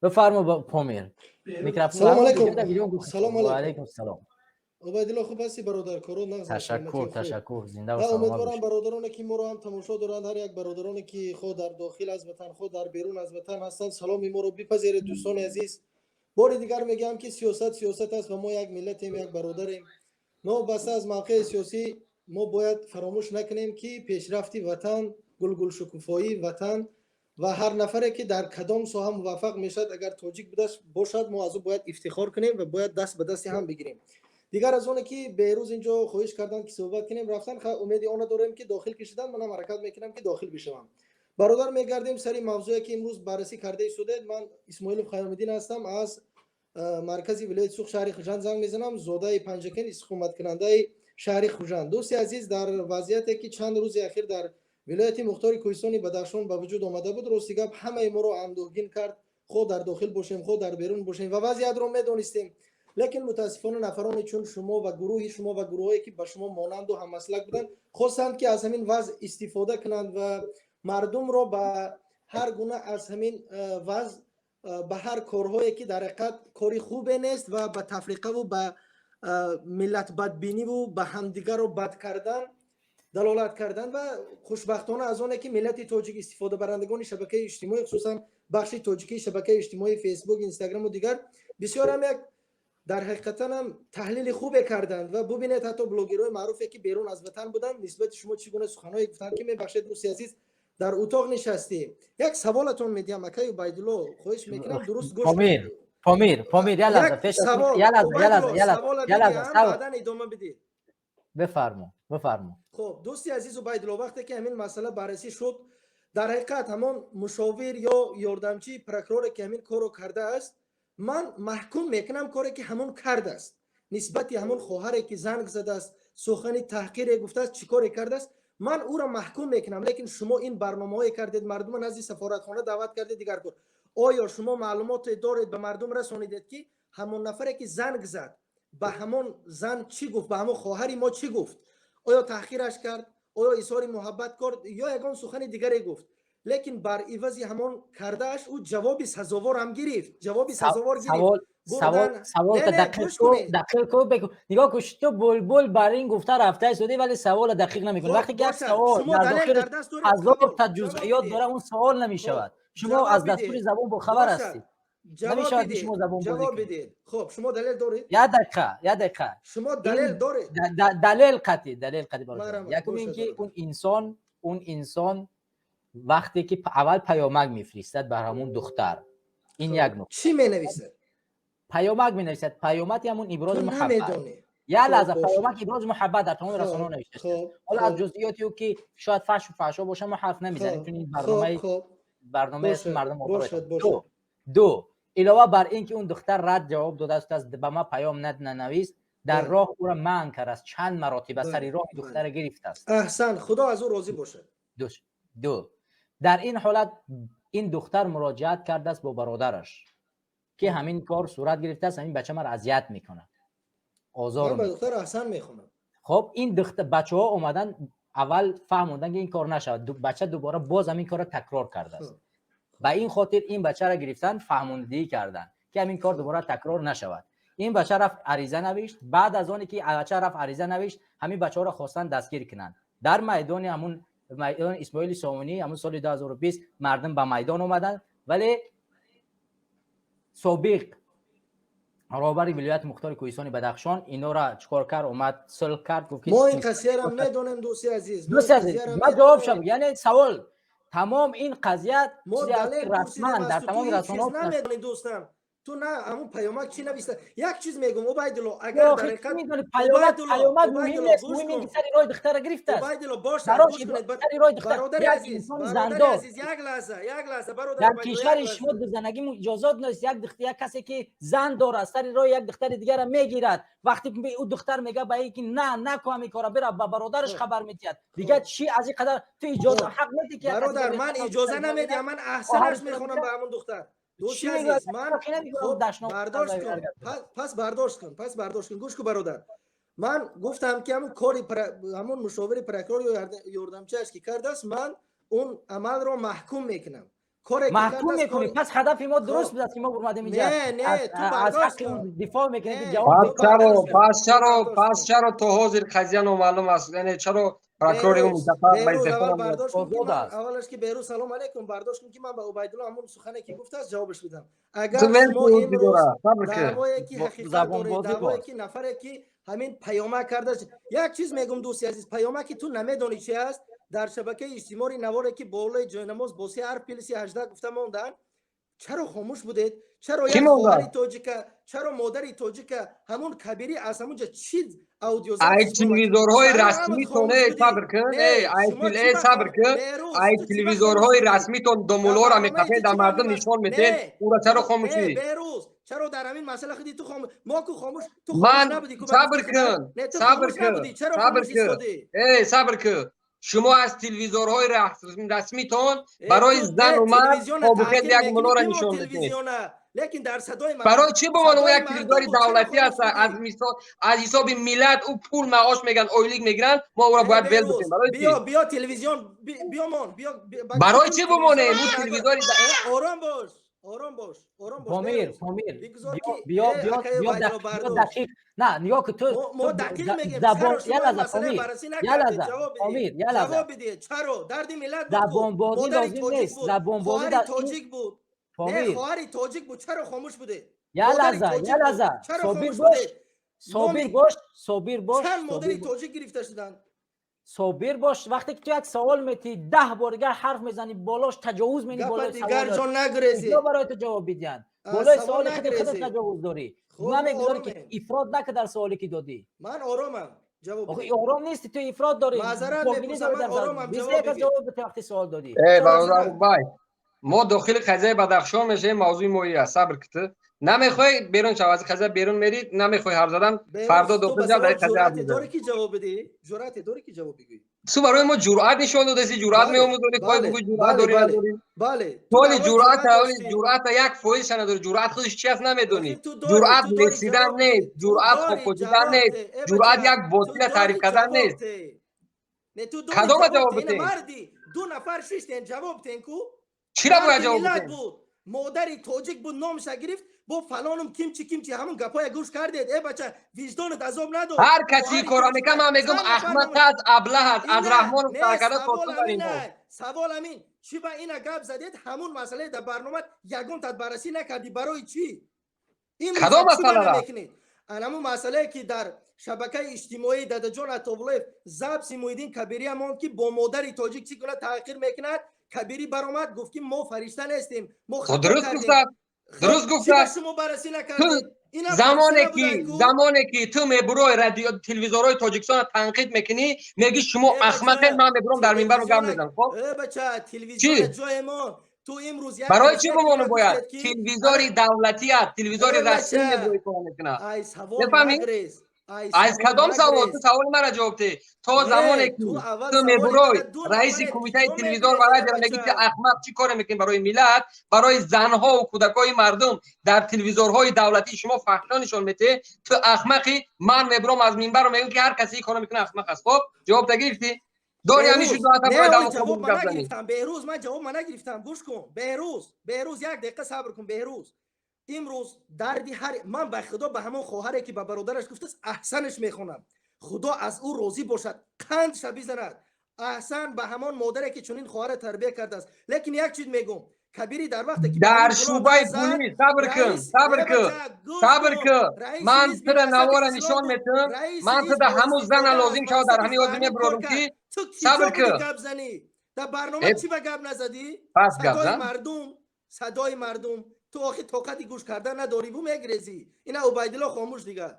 بفرما پامیر. میکروفون سلام علیکم. سلام علیکم. و علیکم السلام. عبیدالله خوب هستی برادر؟ کارو نغز تشکر زنده و سلامت. سلامت امیدوارم برادرانی که ما رو هم تماشا دارند، هر یک برادرانی که خود در داخل از وطن، خود در بیرون از وطن هستند، سلام ما رو بپذیرید. دوستان عزیز، بار دیگر میگم که سیاست است و ما یک ملتیم، یک برادریم. ما بس از موقع سیاسی ما باید فراموش نکنیم که پیشرفتی وطن، گل شکوفایی وطن و هر نفری که در کدام ساحه موفق میشد، اگر تاجیک باشد، ما از او باید افتخار کنیم و باید دست به دست هم بگیریم. دیگر از اون که بیروز اینجا خواهش کردن که صحبت کنیم رفتن، امید آن داریم که داخل کشیدن، منم حرکت میکنم که داخل بشم. برادر میگردیم سری موضوعی که امروز بررسی کرده شده. من اسماعیل خیام‌الدین هستم، از مرکزی ولایت سوخ شهر خوجند زنگ میزنم، زاده پنجکن، استقامت کننده شهر خوجند. دوستی عزیز، در وضعیتی که چند روز اخیر در ولایت مختار کوهستان بدخشان به وجود آمده بود، راستی گپ همه ما رو اندوهگین کرد، خود در داخل باشیم خود در بیرون باشیم و وضعیت رو میدونستیم. لیکن متاسفانه نفرانی چون شما و گروهی که به شما مانند و هم مسلک بودن خواستند که از همین وضع استفاده کنند و مردم رو به هر گونه از همین وضع، به هر کارهایی که در حقیقت کاری خوبه نیست و به تفریقه و به ملت بدبینی و به همدیگر رو بد کردن دلالت کردن و خوشبختانه از اونه که ملت تاجیک استفاده برندگان شبکه اجتماعی، خصوصا بخش تاجیکی شبکه اجتماعی فیسبوک، اینستاگرام و دیگر، بسیار هم یک در حقیقت هم تحلیل خوبی کردند و ببینید حتی بلاگرای معروفی که بیرون از وطن بودن نسبت شما چگونه سخنایی گفتن که میبخشید دوستی عزیز در اتاق نشستی. یک سوالتون میدیم اکای عبیدالله، خواهش میکنم درست گوش کنید. پامیر یه لحظه یک سوال عبیدالله بعداً ادامه بدید. بفرما. خب دوستی عزیز عبیدالله، وقتی که همین مسئله بررسی شد، در حقیقت همون مشاور یا یاردمچی پروکورور که همین کارو کرده است، من محکوم میکنم کاری که همون کرده است نسبت همون خواهری که زنگ زده است، سخن تحقیر گفته است، چیکار کرده است، من او را محکوم میکنم. لیکن شما این برنامه‌ای کردید، مردم نزد سفارتخانه دعوت کردید، دیگر کار. آیا شما معلومات دارید به مردم رسانیدید که همون نفری که زنگ زد به همون زن چی گفت، به همون خواهری ما چی گفت؟ آیا تحقیرش کرد؟ آیا اظهار محبت کرد یا یگان سخن دیگری گفت؟ لیکن بر عوض همون کردهش او جواب سزاوار هم گرفت، جواب سزاوار گرفت. سوال دقیق کو بگو. نگاه کش، تو بلبل برای این گفته رفته شدی ولی سوال دقیق نمیکنی. وقتی که یک سوال در داخل هزار تا جزئیات داره، اون سوال نمیشود. شما از دستور زبان با خبر هستید. جواب بدید. خب شما دلیل دارید؟ یه دقیقه شما دلیل دارید؟ دلیل قطعی برای یکم اینکه اون انسان وقتی که اول پیامک میفرستد بر همون دختر، این یک نکته. چی مینویسه؟ پیامک مینویسد. پیامک همون ابراز محبت. یا لحظه، پیامک ابراز محبت در تمام رسانه‌ها نوشته شده. حالا از جزئیاتی که شاید فحش و فحشا باشه ما حرف نمیزنیم، چون این برنامه است مردم باشه. دو علاوه بر این که اون دختر رد جواب داده است، به ما پیام ننویس، در راه او را منع کرده است، چند مراتب سر راه دختر گرفته است. احسن، خدا از او راضی باشه. دو در این حالت این دختر مراجعت کرده است با برادرش که همین کار صورت گرفته است، همین بچه ما اذیت میکنه، آزار میکنه. من دختر احسن میخونم. خب این بچه‌ها اومدن اول فهموندن که این کار نشود، بچه دوباره باز همین کار را تکرار کرده است. با این خاطر این بچه را گرفتن، فهموندگی کردن که همین کار دوباره تکرار نشود. این بچه رفت عریضه نوشت. بعد از آنی که بچه رفت عریضه نوشت، همین بچه‌ها را خواستن دستگیر کنن. در میدان اسماعیل سامونی همون سال 2020 مردم به میدان اومدن، ولی سابق رهبر ولایت مختار کوهستان بدخشان اینا را چیکار کرد؟ اومد صلح کرد. گفت ما این قضیه را میدونیم دوستی عزیز. ما جواب شم، یعنی سوال تمام این قضیه رسما در تمام رسانه‌ها نمیدونید دوستان. تو نه همون پیامک چی نوشته؟ یک چیز میگم عبیدالله، اگر در حقیقت پیامک مهم نیست، مهم اینه که سری راه دختر گرفته است. عبیدالله باشه گوش کنید برادر عزیز، یک لحظه برادر در کشور شما به زندگی اجازه نیست یک کسی که زن داره سری راه یک دختر دیگر میگیرد، وقتی او دختر میگه به این که نه نکن این کارا، بره به برادرش خبر میدید دیگه. چی از این قدر تو اجازه حق نداری که برادر من اجازه نمیدم، من احسنش میخونم به همون دختر. دوستی عزیز من برداشت کن، پس برداشت کن گوش کن برادر. من گفتم که همون کاری همون مشاور پروکورور یا یاردمچیش که کرده است، من اون عمل رو محکوم میکنم. کاری که محکوم کرد است میکنی. کاری پس هدف ما درست خب. بود که ما اومدیم اینجا نه تو از برداشت حق کن. اون دفاع میکنیم که نه، جواب تو بده. برداشت کن. پس چرا تو حاضر قضیه نامعلوم است؟ یعنی چرا پروکرور منتخب به بیروز دفاع اول نمیاد؟ برداشت کن که آزاد من است. اولش که بیروز سلام علیکم برداشت کن که من به عبیدالله همون سخنی که گفته است جوابش بدم. تو اگر ول شما کن امروز دیگه، صبر کن. دعوایی که حقیقت زبان دارید، بازی دعوایی باش. که نفری که همین پیامک کرده است. یک چیز میگم دوستی عزیز، پیامکی تو نمیدونی چی است. در شبکه اجتماعی نواری که بالای جای نماز بوسی هر پلیسی 18 گفته موندن، چرا خاموش بودید؟ چرا کی یک مونده؟ خواهر تاجیک، چرا مادری تاجیک همون کبیری از همونجا چی اودیو زد؟ ای تلویزیون‌های چرا رسمی همون تون خاموش بودی؟ صبر کن. نه شما چی با صبر کن. بیروز ای تو چی با خاموش تلویزیون‌های بودی؟ رسمی تون در دمولا را برنامه میتپید تو در چی با مردم همین نشان میتین. نه او را چرا نه خاموشی؟ بیروز چرا در همین مسئله خودی تو خاموش ما کو خاموش تو خاموش من نبودی کو صبر گفتی خودت؟ کن، نه تو صبر خاموش کن، نبودی چرا صبر خاموش کن. ایستادی؟ صبر کن. شما از تلویزیون‌های رسمی تون ای برای تو زن و مرد تلویزیون آبوخیل تغییر یک میکنی مولا را بمون نشان میتین. تلویزیون، لیکن در صدای برای مردم چی به عنوان صدای یک تلویزیون مردم بود چرا دولتی خاموش هست بودی؟ از حساب ملت او پول معاش میگن اویلیگ میگیرن، ما او را ای باید ول بکنیم. بیروز برای چی؟ بیا تلویزیون بیا من بگفتی برای تو چی بمونه تلویزیون او تو نگو تلویزیون آرام باش آرام باش آرام باش پامیر بیروز پامیر بگذار که بیا بایدلو برداشت دقیق. نه نیا که تو ما دقیق میگیم چرا زبان یه شما این لحظه مسئله پامیر، بررسی یه نکردید؟ لحظه جواب بدید پامیر، یه لحظه. جواب بدید چرا درد ملت بود کو زبان بازی مادری لازم تاجیک نیست. بود زبان بازی خواهری در این تاجیک بود نه پامیر. خواهری تاجیک بود چرا خاموش بوده؟ یه مادری لحظه تاجیک بود چرا صابر خاموش باش، بوده؟ صابر نامی باش، صابر باش، چند مادری تاجیک گرفته شدن؟ صابر باش. وقتی که تو یک سوال میتی 10 بار دیگر حرف میزنی بالاش تجاوز می‌کنی گپ بالای دیگر سوالات، جان کجا نگریزی برای تو جواب بدین؟ از بالای سوال سوال خودت نگریزی تجاوز داری. خب ما نمیگذاری که آرامیم افراد نکه در سوالی که دادی. من آرامم جواب آخه بدید آرام نیستی، تو افراد داری. معذرت جاهلی میپرسم داری من در سوال. آرامم بیزه جواب یک بدید جواب به وقتی سوال دادی. ای چرا برادر معذرت بای، ما داخل قضیه بدخشان میشه، موضوع مایی است. صبر کن. نمیخوای بیرون شو از قضیه بیرون میرید، نمیخوای حرف زدن، فردا بیروز تو به داخل جا در سوال قضیه حرف جرأت داری میزنید. که جواب بدی؟ جرأت داری که جواب بگویی؟ تو برای ما جرأت نشون دادی، جرأت بله میآموزونی، خواهی بگوی بله جرأت بله داری بله نداری. بله تو حالی دعوای جرأت داشتی جرأت یک فویش نداره. جرأت خودش چی است آخه نمیدونی. تو جرأت داری رسیدن جواب نیست، ته تو جرأت داری خوابیدن جواب نیست، ته ای جرأت بچه یک تو باطل تعریف داری کردن جواب نیست. ته نه تو داری کدام جواب ته جواب این بده؟ مردی دو نفر شیشتن جواب تن کو چی را باید دردی جواب ملت بده؟ بود مادری توجیک بود نامش گرفت با فلانم کیمچی همون گپای گوش کردید ای بچه وجدانت عذاب نداشت هر کسی خواهری کارا توجیک میکنه من میگم چند نفر احمق نامش است، ابله است، از اینه رحمان نه مستعکده سوال خودتون داریم ما. امینه سوال امین چی با این گپ زدید همون مسئله در برنامه یگان تد بررسی نکردی برای چی امروز کدام چی با مسئله را؟ نمیکنید همون مسئله که در شبکه اجتماعی دادا جان اتوبلیف زبسی مویدین کبیری همون که با مادری تاجیک چی کنه تحقیر میکند کبیری برآمد گفت که ما فرشته نیستیم ما خود خطا درست کردیم گفته، خب درست چی با گفته. شما بررسی تو نکردید اینا فرشته نبودن کو زمانی که تو میبروی رادیو تلویزیون‌های تاجیکستان تنقید میکنی، میگی شما ای احمق، بچه من میبرم در منبر رو گم تلویزیون میزنم. خب ای بچه تلویزیون چی؟ جای ما تو امروز یک برای چی قضیه که بمانه ما باید؟ گفتید که تلویزیون حالا دولتی است، تلویزیون ای رسمی بچه میبروی کار میکنه. ای سوال بفهمی؟ نگریز ای از سوال کدام سوال؟ تو نگریز سوال مرا جواب ده. تا زمانی نه که تو اول تو سوالی میبروی داده دو رئیس نفره کمیته کیو تلویزیون میگریزه برای ای جرا میگی که بچه احمق چی کار میکنی برای ملت، برای زنها و کودکای مردم در تلویزیون‌های دولتی شما فحشا نشون میده. تو احمقی، من میبرم از منبر رو میگم که هر کسی کار میکنه احمق است. خب جواب گرفتی؟ داری همین بهروز شجاعت نه برای اوی دعوا جواب قبول من گردنی. نگرفتم بهروز من جواب من نگرفتم گوش کن بهروز یک دقیقه صبر کن بهروز امروز دردی هر من به خدا به همون خواهری که به برادرش گفت است احسنش میخونم خدا از او راضی باشد قندش بزند احسن به همان مادری که چنین خواهر تربیت کرده است لیکن یک چیز میگم کبیری در وقتی که به در همین گناه شعبه دست زد پلیس صبر کن، رئیس صبر ای کن، بچه گوش صبر کن کن. رئیس من حزب تو را جسد نوار اسلام نشان بود میتم. رئیس من تو حزب در با همون زن استفاده از لازم شود در همین منصبش به آدمی همین کار برادم کرد کی. تو صبر کجا بودی کن. گپ زنی در برنامه چی به گپ نزدی پس گپ زن. صدای مردم تو آخه طاقتی گوش کردن نداری بو میگریزی اینا عبیدالله خاموش دیگه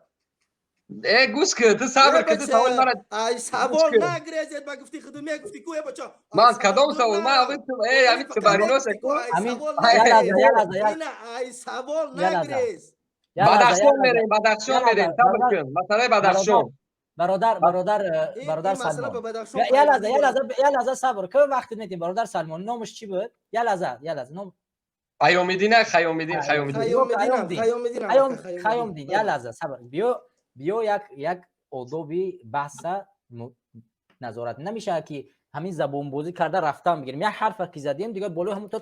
ای گوش که تو ای صبر که تو سوال بچه مرا ای گوش سوال که نگریزید با گفتی خودم میگفتی کوه بچه ای من سوال کدام دور سوال من نرو همین تو اولی همین تو فقط بریناس میگفتی کو کو ای همین سوال یه نگریز لحظه اینا ای سوال یه لحظه نگریز یه لحظه بدخشان میریم، بدخشان میریم. صبر برادر کن. مسئله برادر بدخشان. برادر برادر برادر این مسئله به سلمان، بدخشان پیوندی دارد یه لحظه صبر کن. وقتی ندیم برادر سلمان نامش چی بود؟ یه لحظه نام خیام‌الدین، خیام‌الدین. خیام دین. یه لحظه صبر بیا یک آدابی بحث نظارت نمیشه که همین زبون بازی کرده رفتن میگیریم. یک حرف که زدیم دیگه بالا همون تا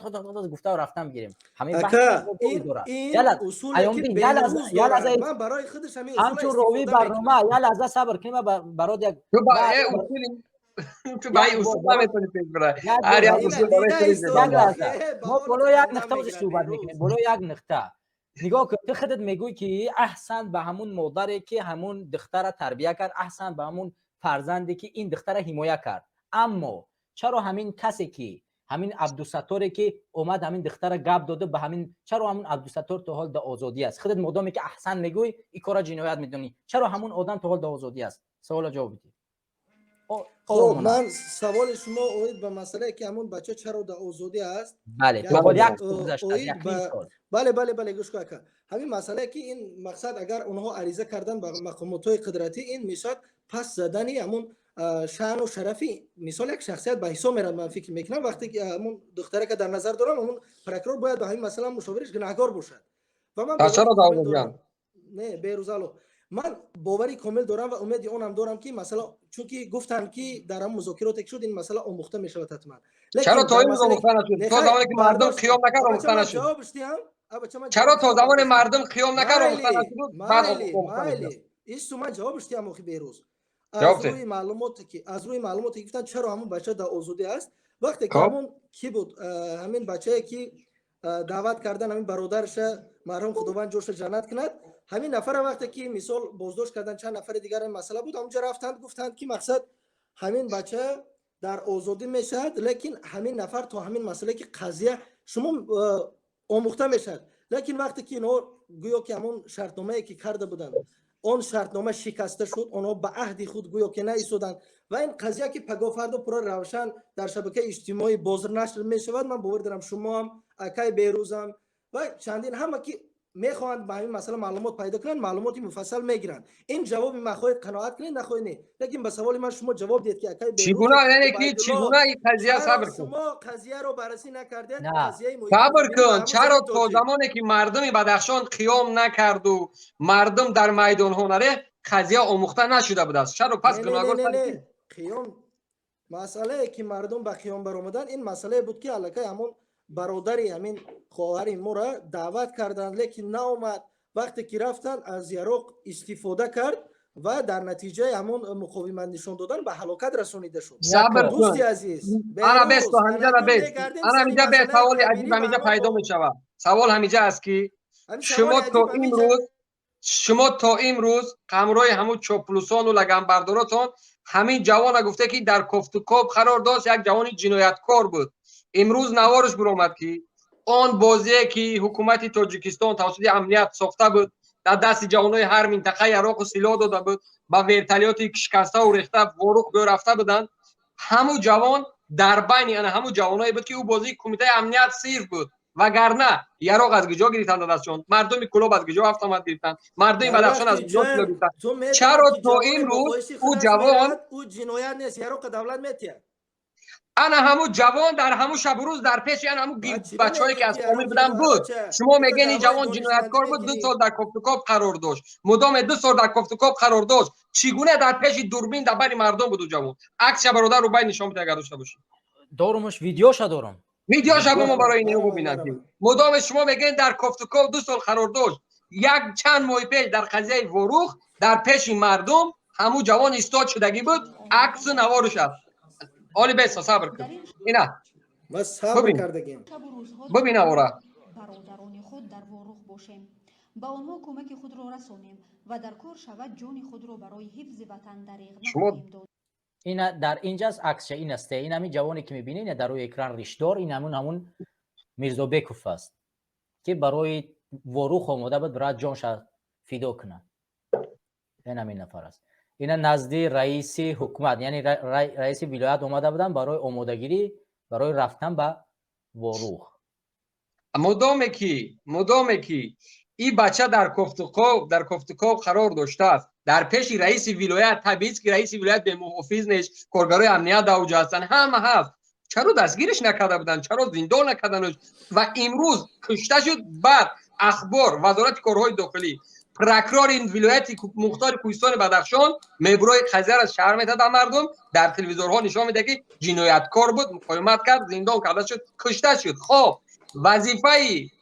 گفته و رفتن میگیریم. همین بحث این اصولی که بهروز داره. من برای خودش همین اصول همچون روی برنامه یا لحظه صبر کنیم برات یک تو برای اصول نمیتونی فکر کنی. هر یک اصول برای ما بالا یک نقطه صحبت میکنیم. بالا یک نقطه نگاه کن. تو خودت میگوی که احسن به همون مادری که همون دختر تربیت کرد، احسن به همون فرزندی که این دختر حمایت کرد. اما چرا همین کسی که همین عبدالستاری که اومد همین دختر گپ داده به همین، چرا همون عبدالستار تو حال در آزادی است؟ خودت مدامی که احسن میگوی این کارا جنایت میدونی، چرا همون آدم تو حال در آزادی است؟ سوال جواب بدید. خب من سوال شما اوید به مسئله که همون بچه چرا در آزادی است. بله تو یک گذشته بله گوش کن. همین مسئله که این مقصد اگر اونها عریضه کردن به مقامات قدرتی، این میشد پس زدنی همون شأن و شرفی مثال یک شخصیت به حساب میرن. من فکر میکنم وقتی که همون دختره که در نظر دارم همون پروکرور باید به همین مسئله مشاورش گناهکار باشد. و من چرا داوودیان نه بیروزالو من باوری کامل دارم و امید اونم دارم که مثلا چون که گفتن که در هم مذاکرات شد این مسئله آموخته می شود حتما. چرا تا این آموخته نشد؟ تو زمانی که مردم قیام نکرد آموخته نشد. چرا تو زمان مردم قیام نکرد آموخته نشد؟ بعد آموخته ایش تو من جوابش دیدم اخی بیروز. از روی معلوماتی گفتن چرا همون بچه در آزادی است. وقتی که همون کی بود همین بچه‌ای که دعوت کردن همین برادرش مرحوم خداوند جوش جنت کند، همین نفر وقتی که مثال بازداشت کردن چند نفر دیگر این مسئله بود اونجا رفتند گفتند که مقصد همین بچه در آزادی میشد، لیکن همین نفر تو همین مسئله که قضیه شما آموخته میشد. لیکن وقتی که اینا گویا که همون شرطنامه‌ای که کرده بودند اون شرطنامه شکسته شد، اونا به عهد خود گویا که نایستادند و این قضیه که پگاه پر روشن در شبکه اجتماعی بازنشر میشود، من باور دارم شما هم اکای بیروزم و چندین همه که میخوان با این مسئله معلومات پیدا کنن معلوماتی مفصل میگیرن. این جواب ما خواهید قناعت کنید نخواهید نه، لیکن به سوال من شما جواب دید که اکای بیروز چگونه یعنی که چگونه این قضیه صبر کن شما قضیه رو بررسی نکردید. قضیه صبر کن. چرا تو زمانی که مردم بدخشان قیام نکرد و مردم در میدان ها نره قضیه آموخته نشده بود است؟ چرا پس گناهکار قیام مسئله که مردم به قیام برآمدن این مسئله بود که الکه همون برادری همین خواهر ما را دعوت کردن لیکن ناومد. وقتی که رفتن از یاروق استفاده کرد و در نتیجه همون مقاومت نشون دادن به هلاکت رسونیده شد. صبر دوستی عزیز انا بس تو همینجا به سوال عجیب همینجا پیدا می شود. سوال همینجا است که شما تا امروز قمرای همون چوپلوسان و لگنبرداراتون همین جوان گفته که در کفت و کاب قرار داشت، یک جوان جنایتکار بود. امروز نوارش برآمد که آن بازی که حکومت تاجیکستان توسط امنیت ساخته بود در دست جوانای هر منطقه عراق و سلاح داده بود، با ورتالیاتی شکسته و ریخته وارق به رفته بودند. همون جوان در بین همون جوانایی بود که او بازی کمیته امنیت صرف بود، وگرنه عراق از کجا گرفتند دستشون؟ مردم کلوب از کجا هفت آمد گرفتن؟ مردم بدخشان از کجا گرفتن؟ چرا تا امروز او جوان او جنایت نیست عراق دولت میتیه؟ انا همون جوان در همون شب و روز در پیش همون بچه‌ای که از فامیل بودن بود. شما میگین این جوان جنایتکار بود، 2 سال در کفت و کاب قرار داشت، مدام 2 سال در کفت و کاب قرار داشت. چگونه در پیش دوربین در بین مردم بود جوان؟ عکس برادر رو بین نشون بده اگر داشته باشید. دارمش ویدیوش دارم. ویدیوش ما برای اینو ببینید. مدام شما میگین در کفت و کاب 2 سال قرار داشت. یک چند ماه پیش در قضیه وروخ در پیش مردم همون جوان استاد شدگی بود، عکس نوارش است. حالی بس صبر کن. اینا بس صبر کردگیم. ببین اورا برادران خود در وروخ باشیم، با آنها کمک خود را رسانیم و در کار شود جان خود را برای حفظ وطن دریغ نکنیم داد. این در اینجاست عکسش این است. این همین جوانی که میبینین در روی اکران ریشدار این همون میرزا بیکوف است که برای وروخ آمده بود برای جانش فدا کنه. این همین نفر است. اینا نزدی رئیس حکومت یعنی رئیس ولایت اومده بودن برای آمادگیری برای رفتن به وروخ. مدام که این بچه در کفت و کاب قرار داشته است در پیش رئیس ولایت، طبیعی است که رئیس ولایت به محافظ نیست، کارگرای امنیت دوجه هستن، همه هست. چرا دستگیرش نکرده بودن؟ چرا زندان نکردنش؟ و امروز کشته شد. بعد اخبار وزارت کارهای داخلی پروکرور این ولایت مختار کوهستان بدخشان مبروی قضیه را شهر میداد مردم در تلویزیون‌ها نشون میده که جنایتکار بود مقاومت کرد زندان کرده شد کشته شد. خب وظیفه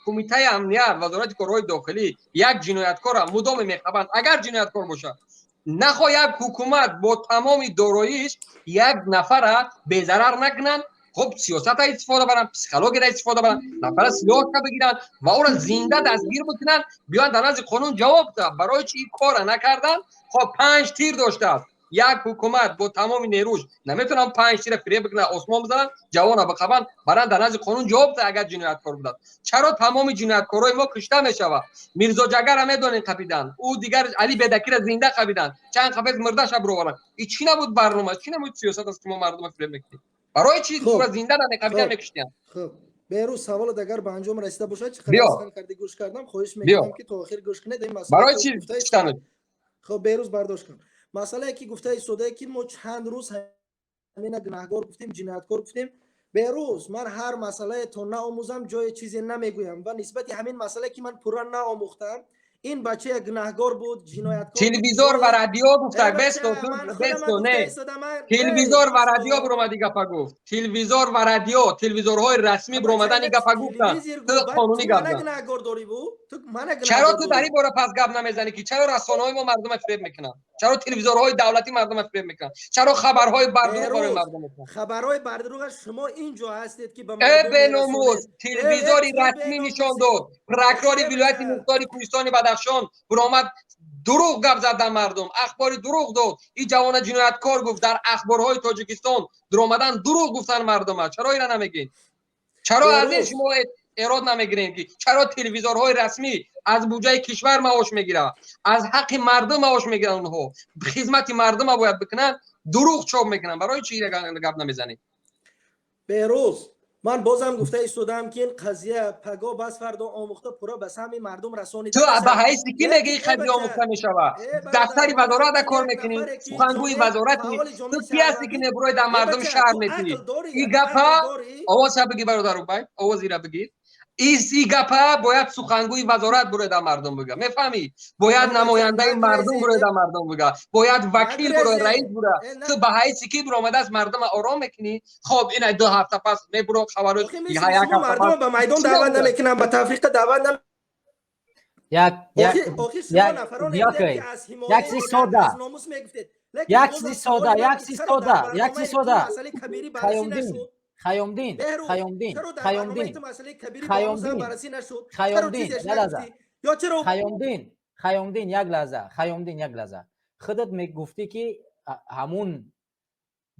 کمیته امنیت وزارت کارهای داخلی یک جنایتکار را مدام میخوابند اگر جنایتکار باشه نخواه یک حکومت با تمام داراییش یک نفر را بی‌ضرر نکنن. خب سیاست ها استفاده برن پسیکولوژی را استفاده برن نفر سلاح کا بگیرن و او را زنده دستگیر بکنن بیان در نزد قانون جواب ده. برای چی این کار نکردن؟ خب 5 تیر داشته است یک حکومت با تمام نیروش نمیتونن 5 تیر فریب بکنن آسمان بزنن جوان بخوابن برن در نزد قانون جواب ده. اگر جنایتکار بودن چرا تمام جنایتکارای ما کشته میشوه؟ میرزا جگر هم میدونین قبیدن او دیگر علی بدکی را زنده قبیدن چند قبیز مرده شب رو برن. این چی نبود برنامه چی نبود سیاست است که ما مردم فریب میکنیم؟ برای چی صورت زنده نمی‌کردن می‌کشتن؟ خب بیرو سوال دیگر به انجام رسیده باشه چه خلاص کردی گوش کردم خواهش می‌کنم که تا آخر گوش کنید این مسئله برای چی گفتن؟ خب بیروز برداشت کن مسئله که گفته ایستاده که ما چند روز همین گناهکار گفتیم جنایتکار گفتیم بیروز من هر مسئله تو نآموزم جای چیزی نمیگویم و نسبت همین مسئله که من پورا نآموختم این بچه گناهکار بود جنایتکار تلویزیون و رادیو گفت بستو نه تلویزیون و رادیو برو دیگه گفت گفت تلویزیون و رادیو تلویزیون‌های رسمی برو اومدن گفت گفتن تو قانونی گفت چرا تو داری برو پس گپ نمیزنی که چرا رسانه‌های ما مردم فریب میکنن چرا تلویزیون‌های دولتی مردم فریب میکنن چرا خبرهای بردروغ برای مردم میکنن خبرهای بردروغ شما اینجا هستید که به مردم بنموز تلویزیونی رسمی نشان داد پروکرور ولایت مختار کوهستان بدخشان برآمد دروغ گپ زد در مردم اخبار دروغ داد این جوان جنایتکار گفت در اخبارهای تاجیکستان در اومدن دروغ گفتن مردم چرا اینا نمیگین چرا از این شما ایراد نمیگیرین که چرا تلویزیون‌های رسمی از بودجه کشور معاش میگیره از حق مردم معاش میگیرن اونها خدمت مردم باید بکنن دروغ چاپ میکنن برای چی گپ نمیزنید بیروز من بازم گفته ایستادم که این قضیه پگا بس فردا آموخته پورا به همین مردم رسانیده تو به حیث کی میگی این قضیه آموخته میشوه دفتری وزارت کار میکنی سخنگوی وزارتی تو کی هستی که نبروی در مردم شهر میتی این گپا آواز بگی برادر بای آواز را بگیر این گپا باید سخنگوی وزارت بروی در مردم بگه میفهمی باید نماینده مردم بروی در مردم بگه باید وکیل بروی رئیس بروی تو به حیث کی برو اومده از مردم آرام میکنی خب این 2 هفته پس میبرو خبر یک هفته مردم به میدان دعوت نمیکنن به تفریق دعوت نمیکنن خیامدین یک لحظه خودت میگفتی که همون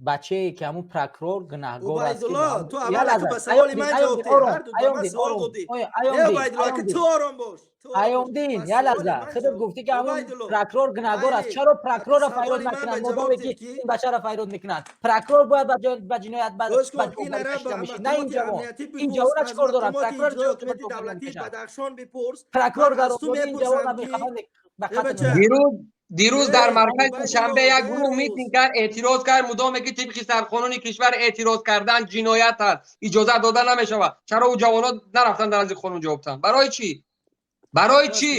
بچه که همون پروکرور گناهکار است تو اول که به سوال من جواب دادی ایامدین یا لحظه خودت گفتی که همون پروکرور گناهکار است چرا پروکرور را فیروز نکنن مدام که این بچه را فیروز میکنن پروکرور باید به جنایت کشته میشه نه این جوان چیکار دارن پروکرور در این جوان دیروز در مرکز شنبه یک گروه میتینگ کرد اعتراض کرد مدام که طبق سرقانون کشور اعتراض کردن جنایت است اجازه داده نمیشود چرا او جوانا نرفتن در از قانون جواب دادن برای چی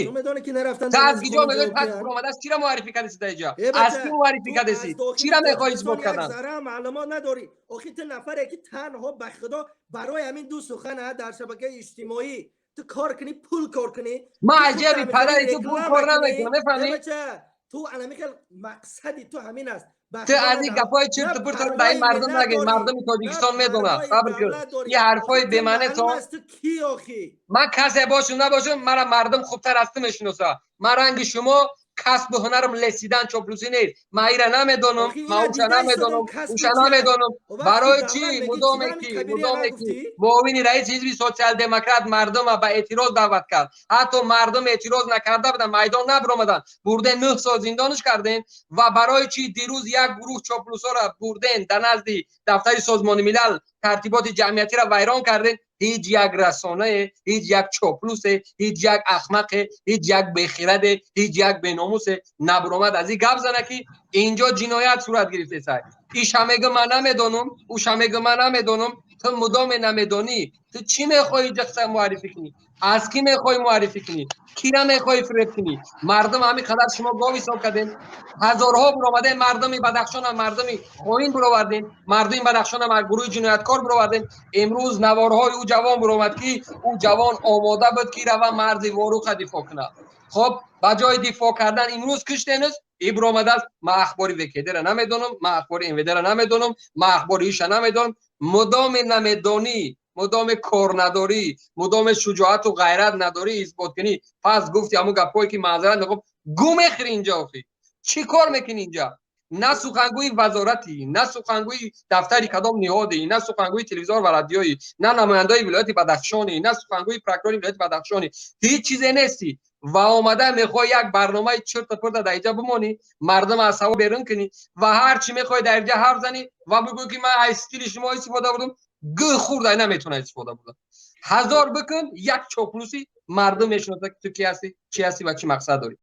تو میدونی که نرفتن تا از کجا میدونی پس اومده است چی را معرفی کردی اینجا از کی معرفی کردی چی را میخوای اثبات کردن ذره معلومات نداری آخه تو نفری که تنها به خدا برای همین دو سخن در شبکه اجتماعی تو کار کنی پول کار کنی ما عجبی پدری تو پول کار نمیکنه میفهمی تو علمیکل مقصدی تو همین است تو از این گپای چرت و پرت رو برای مردم نگید مردم تاجیکستان میدونن صبر کن این حرفای بی معنی تو من کسی باشم نباشم مرا مردم خوبتر از تو میشناسه من رنگ شما کسب و هنرم لسیدن چاپلوسی نیست من ایره نمیدونم من اوشا نمیدونم برای چی مدام کی معاون رئیس حزب سوسیال دموکرات مردم به اعتراض دعوت کرد حتی مردم اعتراض نکرده بودن میدان نبرآمدن برده 9 سال زندانش کردن و برای چی دیروز یک گروه چاپلوسا را بردن در نزد دفتر سازمان ملل ترتیبات جمعیتی را ویران کردن هیچ یک رسانه هیچ یک چاپلوس هیچ یک احمق هیچ یک بخیرد هیچ یک بیناموس نبرآمد از این گپ زنه که اینجا جنایت صورت گرفته سر ایش همه من نمیدونم اوش همه من نمیدونم تو مدام نمیدونی تو چی میخوای جخصه معرفی کنی از کی میخوای معرفی کنی؟ کی را میخوای فریب کنی؟ مردم همین قدر شما گاو حساب کردین، هزارها برآمده مردمی بدخشان و مردمی خواهین برآوردین، مردمی بدخشان و گروه جنایتکار برآوردین. امروز نوارهای او جوان برآمد که او جوان آماده بود که روا مرز واروق دفاع کنه. خب بجای دفاع کردن امروز کشتنش ابرامده است. ما اخباری وکیده را نمیدونم، ما اخباری انویده را نمیدونم، ما اخباری ایش نمیدونم. مدام نمیدانی، مدام کار نداری، مدام شجاعت و غیرت نداری اثبات کنی، پس گفتی همون گپایی که معذرت میخوام گو میخری اینجا. اخی چی کار میکنی اینجا؟ نه سخنگوی وزارتی، نه سخنگوی دفتری کدام نهادی، نه سخنگوی تلویزیون و رادیویی، نه نماینده ولایت بدخشانی، نه سخنگوی پرکرور ولایت بدخشانی، هیچ چیزی نیستی و اومده میخوای یک برنامه چرت و پرت در اینجا بمونی، مردم از هوا بیرون کنی و هر چی میخوای در اینجا حرف زنی و بگو که من استیل شما استفاده بودم. گه خورده نمیتونه استفاده بوده. هزار بکن یک چاپلوسی مردم میشناسه که تو کی هستی، چی هستی و چی مقصد داری.